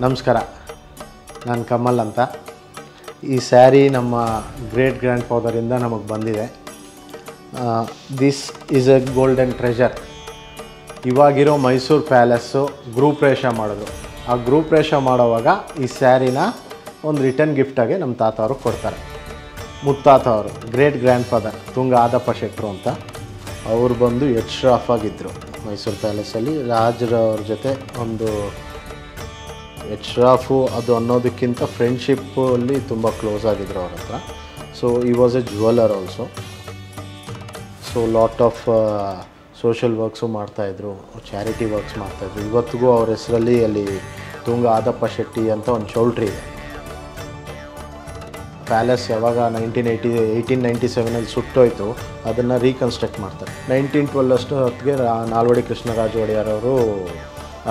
ನಮಸ್ಕಾರ, ನಾನು ಕಮಲ್ ಅಂತ. ಈ ಸ್ಯಾರಿ ನಮ್ಮ ಗ್ರೇಟ್ ಗ್ರ್ಯಾಂಡ್ ಫಾದರಿಂದ ನಮಗೆ ಬಂದಿದೆ. This is A golden treasure. ಇವಾಗಿರೋ ಮೈಸೂರು ಪ್ಯಾಲೇಸ್ಸು ಗ್ರೂಪ್ ರೇಷ ಮಾಡಿದ್ರು. ಆ ಗ್ರೂಪ್ ರೇಷ ಮಾಡೋವಾಗ ಈ ಸ್ಯಾರಿನ ಒಂದು ರಿಟರ್ನ್ ಗಿಫ್ಟಾಗಿ ನಮ್ಮ ತಾತ ಅವರು ಕೊಡ್ತಾರೆ. ಮುತ್ತಾತ ಅವರು ಗ್ರೇಟ್ ಗ್ರ್ಯಾಂಡ್ ಫಾದರ್ ತುಂಗ ಆದಪ್ಪ ಶೆಟ್ಟರು ಅಂತ ಅವರು ಬಂದು ಎಚ್ರಾಫ್ ಆಗಿದ್ದರು ಮೈಸೂರು ಪ್ಯಾಲೇಸಲ್ಲಿ. ರಾಜರವ್ರ ಜೊತೆ ಒಂದು ಎಚ್ರಾಫು ಅದು ಅನ್ನೋದಕ್ಕಿಂತ ಫ್ರೆಂಡ್ಶಿಪ್ಪಲ್ಲಿ ತುಂಬ ಕ್ಲೋಸ್ ಆಗಿದ್ದರು ಅವ್ರ ಹತ್ರ. ಸೊ ಈ was A jeweller also. So lot of social works ಮಾಡ್ತಾಯಿದ್ರು, ಚಾರಿಟಿ ವರ್ಕ್ಸ್ ಮಾಡ್ತಾಯಿದ್ರು. ಇವತ್ತಿಗೂ ಅವ್ರ ಹೆಸರಲ್ಲಿ ಅಲ್ಲಿ ತುಂಗ ಆದಪ್ಪ ಶೆಟ್ಟಿ ಅಂತ ಒಂದು ಚೌಲ್ಟ್ರಿ ಇದೆ. ಪ್ಯಾಲೇಸ್ ಯಾವಾಗ 1897 ಸುಟ್ಟೋಯ್ತು, ಅದನ್ನು ರೀಕನ್ಸ್ಟ್ರಕ್ಟ್ ಮಾಡ್ತಾರೆ. 1912 ಹೊತ್ತಿಗೆ ನಾಲ್ವಡಿ ಕೃಷ್ಣರಾಜ ಒಡೆಯರ್ ಅವರು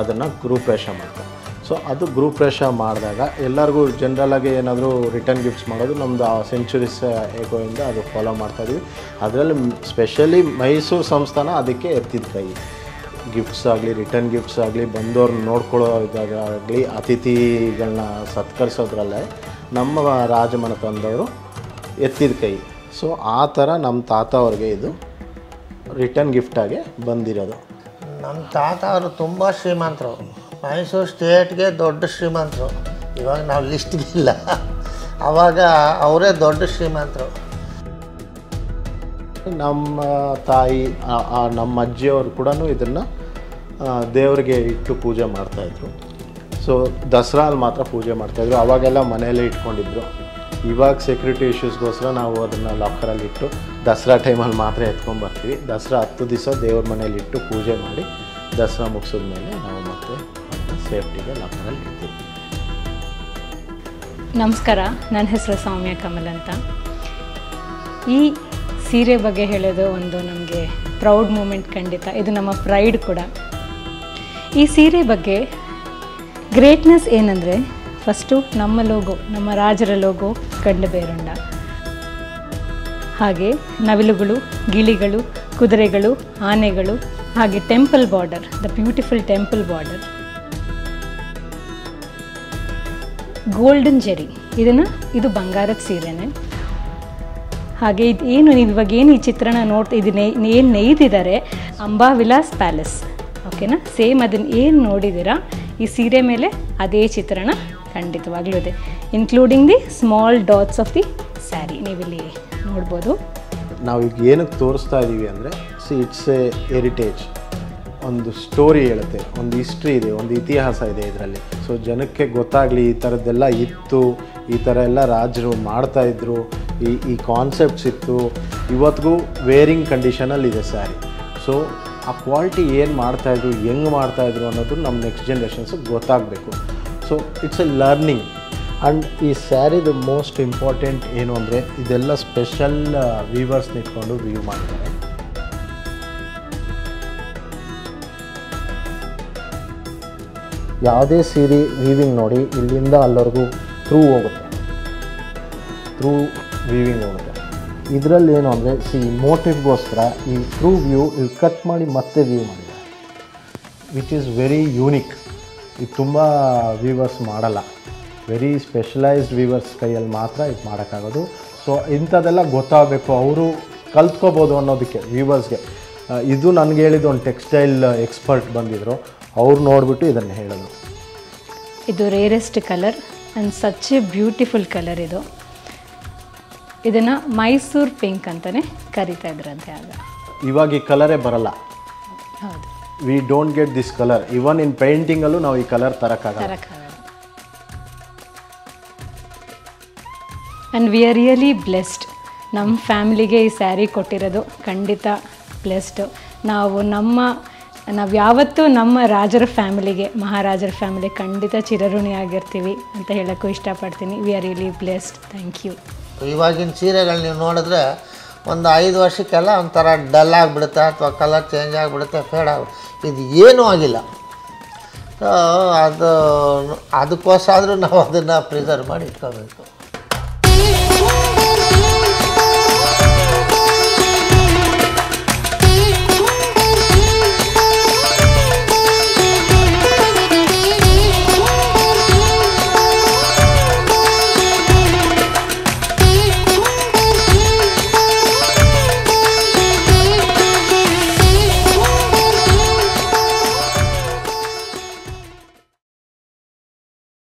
ಅದನ್ನು ಗ್ರೂಪ್ ರೇಷ ಮಾಡ್ತಾರೆ. ಸೊ ಅದು ಗ್ರೂಪ್ ರೇಷ ಮಾಡಿದಾಗ ಎಲ್ಲರಿಗೂ ಜನರಲಾಗಿ ಏನಾದರೂ ರಿಟರ್ನ್ ಗಿಫ್ಟ್ಸ್ ಮಾಡೋದು ನಮ್ಮದು ಆ ಸೆಂಚುರೀಸ್ ಏಗೋಯಿಂದ ಅದು ಫಾಲೋ ಮಾಡ್ತಾಯಿದ್ವಿ. ಅದರಲ್ಲಿ ಸ್ಪೆಷಲಿ ಮೈಸೂರು ಸಂಸ್ಥಾನ ಅದಕ್ಕೆ ಎತ್ತಿದ ಕೈ. ಗಿಫ್ಟ್ಸ್ ಆಗಲಿ, ರಿಟರ್ನ್ ಗಿಫ್ಟ್ಸ್ ಆಗಲಿ, ಬಂದವ್ರನ್ನ ನೋಡ್ಕೊಳ್ಳೋ ಇದಾಗಲಿ, ಅತಿಥಿಗಳನ್ನ ಸತ್ಕರಿಸೋದ್ರಲ್ಲೇ ನಮ್ಮ ರಾಜಮನೆತನದವರು ಎತ್ತಿದ ಕೈ. ಸೊ ಆ ಥರ ನಮ್ಮ ತಾತ ಅವ್ರಿಗೆ ಇದು ರಿಟರ್ನ್ ಗಿಫ್ಟಾಗಿ ಬಂದಿರೋದು. ನಮ್ಮ ತಾತ ಅವರು ತುಂಬ ಶ್ರೀಮಂತರು, ಮೈಸೂರು ಸ್ಟೇಟ್ಗೆ ದೊಡ್ಡ ಶ್ರೀಮಂತರು. ಇವಾಗ ನಾವು ಲಿಸ್ಟ್ಗಿಲ್ಲ, ಆವಾಗ ಅವರೇ ದೊಡ್ಡ ಶ್ರೀಮಂತರು. ನಮ್ಮ ತಾಯಿ ನಮ್ಮ ಅಜ್ಜಿಯವರು ಕೂಡ ಇದನ್ನು ದೇವರಿಗೆ ಇಟ್ಟು ಪೂಜೆ ಮಾಡ್ತಾಯಿದ್ರು. ಸೊ ದಸರಾಲ್ಲಿ ಮಾತ್ರ ಪೂಜೆ ಮಾಡ್ತಾಯಿದ್ರು. ಅವಾಗೆಲ್ಲ ಮನೆಯಲ್ಲೇ ಇಟ್ಕೊಂಡಿದ್ರು. ಇವಾಗ ಸೆಕ್ಯೂರಿಟಿ ಇಶ್ಯೂಸ್ಗೋಸ್ಕರ ನಾವು ಅದನ್ನು ಲಾಕರಲ್ಲಿ ಇಟ್ಟು ದಸರಾ ಟೈಮಲ್ಲಿ ಮಾತ್ರ ಎತ್ಕೊಂಡ್ಬರ್ತೀವಿ. ದಸರಾ 10 ದಿವಸ ದೇವ್ರ ಮನೇಲಿ ಇಟ್ಟು ಪೂಜೆ ಮಾಡಿ ದಸರಾ ಮುಗಿಸಿದ ಮೇಲೆ ನಾವು ಮತ್ತೆ ಸೇಫ್ಟಿಗೆ ಲಾಕರಲ್ಲಿ ಇಡ್ತೀವಿ. ನಮಸ್ಕಾರ, ನನ್ನ ಹೆಸರು ಸೌಮ್ಯ ಕಮಲ್ ಅಂತ. ಈ ಸೀರೆ ಬಗ್ಗೆ ಹೇಳೋದು ಒಂದು ನಮಗೆ ಪ್ರೌಡ್ ಮೂಮೆಂಟ್. ಖಂಡಿತ ಇದು ನಮ್ಮ ಪ್ರೈಡ್ ಕೂಡ. ಈ ಸೀರೆ ಬಗ್ಗೆ ಗ್ರೇಟ್ನೆಸ್ ಏನಂದರೆ, ಫಸ್ಟು ನಮ್ಮ ಲೋಗೋ, ನಮ್ಮ ರಾಜರ ಲೋಗೋ ಗಂಡು ಬೇರುಂಡ, ಹಾಗೆ ನವಿಲುಗಳು, ಗಿಳಿಗಳು, ಕುದುರೆಗಳು, ಆನೆಗಳು, ಹಾಗೆ temple border, the beautiful temple border, golden Jerry. ಇದು ಬಂಗಾರದ ಸೀರೆನೇ. ಹಾಗೆ ಇದು ಏನು ನೀವು ಇವಾಗ ಏನು ಈ ಚಿತ್ರಣ ಇದನ್ನ ಏನು ನೇಯ್ದಿದ್ದಾರೆ, ಅಂಬಾವಿಲಾಸ್ ಪ್ಯಾಲೇಸ್, ಓಕೆನಾ? ಸೇಮ್ ಅದನ್ನು ಏನು ನೋಡಿದ್ದೀರಾ ಈ ಸೀರೆ ಮೇಲೆ ಅದೇ ಚಿತ್ರಣ ಖಂಡಿತವಾಗ್ಲೂ ಇದೆ, including the small dots of the sari. ನೀವಿಲ್ಲಿ ನೋಡ್ಬೋದು. ನಾವು ಈಗ ಏನಕ್ಕೆ ತೋರಿಸ್ತಾ ಇದ್ದೀವಿ ಅಂದರೆ, ಇಟ್ಸ್ ಎ ಹೆರಿಟೇಜ್. ಒಂದು ಸ್ಟೋರಿ ಹೇಳುತ್ತೆ, ಒಂದು ಹಿಸ್ಟ್ರಿ ಇದೆ, ಒಂದು ಇತಿಹಾಸ ಇದೆ ಇದರಲ್ಲಿ. ಸೊ ಜನಕ್ಕೆ ಗೊತ್ತಾಗಲಿ ಈ ಥರದ್ದೆಲ್ಲ ಇತ್ತು, ಈ ಥರ ಎಲ್ಲ ರಾಜರು ಮಾಡ್ತಾಯಿದ್ರು, ಈ ಕಾನ್ಸೆಪ್ಟ್ಸ್ ಇತ್ತು. ಇವತ್ತಿಗೂ ವೇರಿಂಗ್ ಕಂಡೀಷನಲ್ಲಿದೆ ಸ್ಯಾರಿ. ಸೊ ಆ ಕ್ವಾಲಿಟಿ ಏನು ಮಾಡ್ತಾಯಿದ್ರು, ಹೆಂಗೆ ಮಾಡ್ತಾಯಿದ್ರು ಅನ್ನೋದು ನಮ್ಮ ನೆಕ್ಸ್ಟ್ ಜನ್ರೇಷನ್ಸಿಗೆ ಗೊತ್ತಾಗಬೇಕು. So it's A learning. And ಈ ಸ್ಯಾರಿದು ಮೋಸ್ಟ್ ಇಂಪಾರ್ಟೆಂಟ್ ಏನು ಅಂದರೆ, ಇದೆಲ್ಲ ಸ್ಪೆಷಲ್ ವೀವರ್ಸ್ನ ಇಟ್ಕೊಂಡು ವೀವ್ ಮಾಡ್ತಾರೆ. ಯಾವುದೇ ಸೀರೆ ವೀವಿಂಗ್ ನೋಡಿ, ಇಲ್ಲಿಂದ ಅಲ್ಲಿವರೆಗೂ ಥ್ರೂ ಹೋಗುತ್ತೆ, ಥ್ರೂ ವೀವಿಂಗ್ ಹೋಗುತ್ತೆ. ಇದರಲ್ಲಿ ಏನು ಅಂದರೆ, ಮೋಟಿವ್ಗೋಸ್ಕರ ಈ ಥ್ರೂ ವ್ಯೂ ಇಲ್ಲಿ ಕಟ್ ಮಾಡಿ ಮತ್ತೆ ವ್ಯೂ ಮಾಡಿದ್ದಾರೆ, ವಿಚ್ ಈಸ್ ವೆರಿ ಯೂನಿಕ್. ಇದು ತುಂಬ ವೀವರ್ಸ್ ಮಾಡಲ್ಲ, ವೆರಿ ಸ್ಪೆಷಲೈಸ್ಡ್ ವೀವರ್ಸ್ ಕೈಯಲ್ಲಿ ಮಾತ್ರ ಇದು ಮಾಡೋಕ್ಕಾಗೋದು. ಸೊ ಇಂಥದ್ದೆಲ್ಲ ಗೊತ್ತಾಗಬೇಕು, ಅವರು ಕಲ್ತ್ಕೋಬೋದು ಅನ್ನೋದಕ್ಕೆ ವೀವರ್ಸ್ಗೆ. ಇದು ನನಗೆ ಹೇಳಿದ್ದು ಒಂದು ಟೆಕ್ಸ್ಟೈಲ್ ಎಕ್ಸ್ಪರ್ಟ್ ಬಂದಿದ್ದರು, ಅವ್ರು ನೋಡಿಬಿಟ್ಟು ಇದನ್ನು ಹೇಳಿದ್ರು. ಇದು rarest colour and such A beautiful colour. ಇದನ್ನು ಮೈಸೂರು ಪಿಂಕ್ ಅಂತಲೇ ಕರಿತಾ ಇದ್ರಂತೆ ಆಗ. ಇವಾಗ ಈ ಕಲರೇ ಬರಲ್ಲ. ಹೌದು, we don't get this colour. Even in ಪೇಂಟಿಂಗಲ್ಲೂ ನಾವು ಈ ಕಲರ್ ತರೋಕ್ಕಾಗಲ್ಲ. And we are really blessed. ನಮ್ಮ ಫ್ಯಾಮಿಲಿಗೆ ಈ ಸ್ಯಾರಿ ಕೊಟ್ಟಿರೋದು ಖಂಡಿತ ಬ್ಲೆಸ್ಡು. ನಾವು ಯಾವತ್ತೂ ನಮ್ಮ ರಾಜರ ಫ್ಯಾಮಿಲಿಗೆ, ಮಹಾರಾಜರ ಫ್ಯಾಮಿಲಿ ಖಂಡಿತ ಚಿರಋಣಿಯಾಗಿರ್ತೀವಿ ಅಂತ ಹೇಳೋಕ್ಕೂ ಇಷ್ಟಪಡ್ತೀನಿ. We are really blessed. Thank you. ಇವಾಗಿನ ಸೀರೆಗಳು ನೀವು ನೋಡಿದ್ರೆ ಒಂದು 5 ವರ್ಷಕ್ಕೆಲ್ಲ ಒಂಥರ ಡಲ್ ಆಗಿಬಿಡುತ್ತೆ, ಅಥವಾ ಕಲರ್ ಚೇಂಜ್ ಆಗಿಬಿಡುತ್ತೆ, ಫೇಡ್ ಆಗಿಬಿಡುತ್ತೆ. ಇದು ಏನೂ ಆಗಿಲ್ಲ. ಅದಕ್ಕೋಸ್ಕರ ನಾವು ಅದನ್ನು ಪ್ರಿಸರ್ವ್ ಮಾಡಿ ಇಟ್ಕೋಬೇಕು.